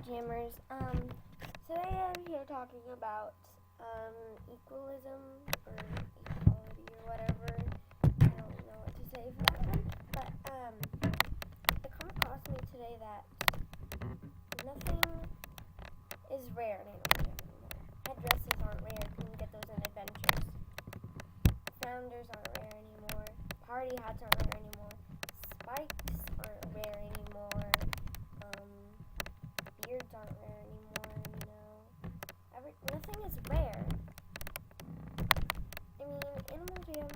Jammers. Today I'm here talking about equalism or equality or whatever. I don't know what to say for that one, but it come across me today that nothing is rare in Animal Jam anymore. Headdresses aren't rare. You can get those in adventures. Founders aren't rare anymore. Party hats aren't rare anymore. Spikes aren't rare anymore. Beards aren't rare anymore, nothing is rare. I mean, Animal Jam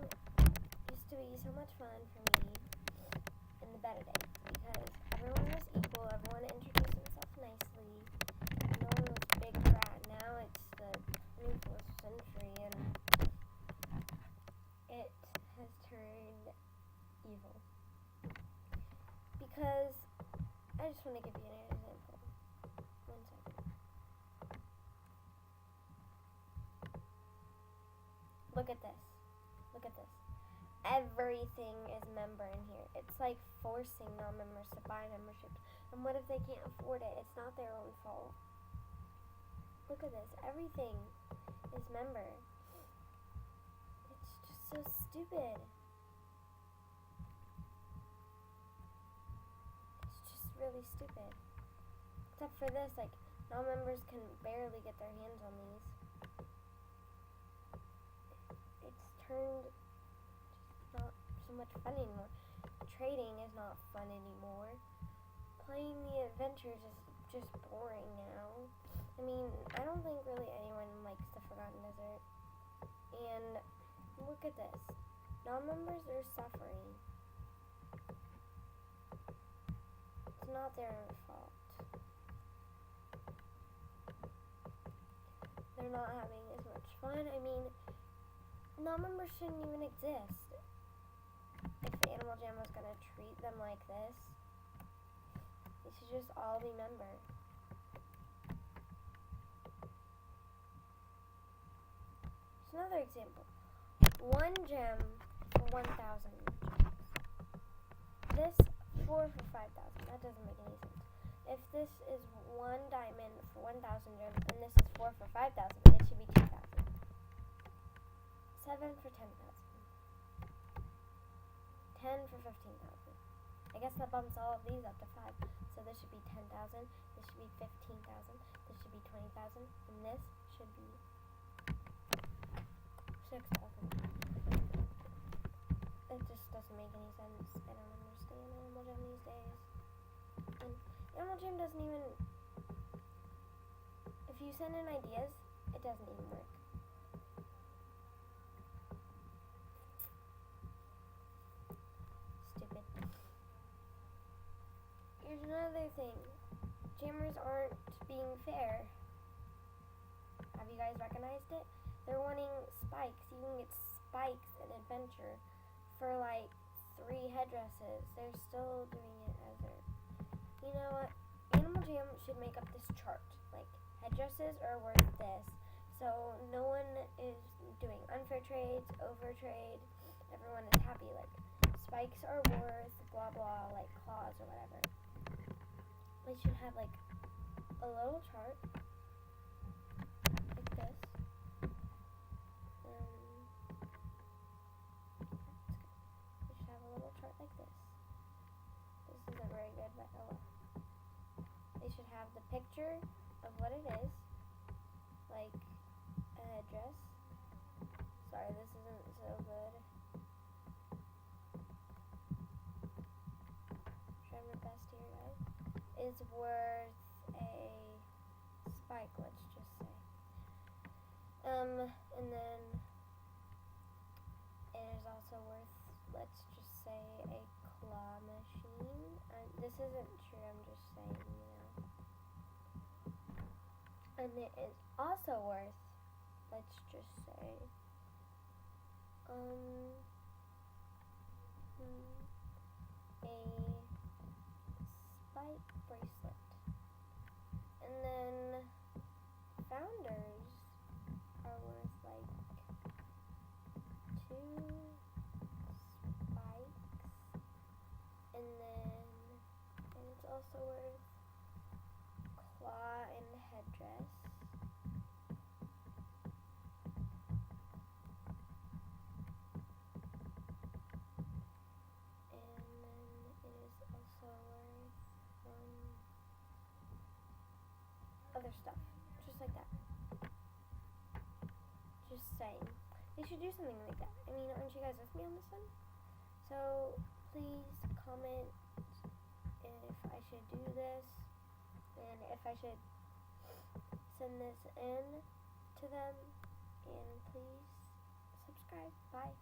used to be so much fun for me in the better days because everyone was equal, everyone introduced himself nicely, no one was big brat. Now it's the 21st century and it has turned evil. Because, I just want to give you an example. 1 second. Look at this. Look at this. Everything is member in here. It's like forcing non-members to buy memberships. And what if they can't afford it? It's not their own fault. Look at this. Everything is member. It's just so stupid. It's just really stupid. Except for this, like, non-members can barely get their hands on these. It's turned just not so much fun anymore. Trading is not fun anymore. Playing the adventures is just boring now. I mean, I don't think really anyone likes the Forgotten Desert. And look at this. Non-members are suffering. It's not their own fault. They're not having as much fun. I mean, non-members shouldn't even exist. If Animal Jam was going to treat them like this, they should just all be member. Here's another example. 1 gem for 1,000 gems. This 4 for 5,000. That doesn't make any sense. If this is 1 diamond for 1,000 gems and this is 4 for 5,000, it should be 2,000. 7 for 10,000. 10 for 15,000. I guess that bumps all of these up to 5. So this should be 10,000. This should be 15,000. This should be 20,000. And this should be 6,000. It just doesn't make any sense. I don't understand Animal Jam these days. And Animal Jam doesn't even... If you send in ideas, it doesn't even work. Stupid. Here's another thing. Jammers aren't being fair. Have you guys recognized it? They're wanting spikes. You can get spikes in Adventure for like 3 headdresses. They're still doing it as their... You know what? Animal Jam should make up this chart. Like, headdresses are worth this. So no one is doing unfair trades, overtrade. Everyone is happy. Like, spikes are worth blah blah, like claws or whatever. They should have like a little chart like this. They should have a little chart like this. This isn't very good, but oh well. They should have the picture of what it is, like a headdress. Sorry, this isn't so good. Try my best here, guys. Is worth a spike, let's just say. And then it is also worth, let's just say, a claw machine. This isn't true, I'm just saying, And it is also worth, let's just say, a spike bracelet. And then founders are worth like 2 spikes. And then it's also worth claw saying. They should do something like that. I mean, aren't you guys with me on this one? So please comment if I should do this and if I should send this in to them, and please subscribe. Bye.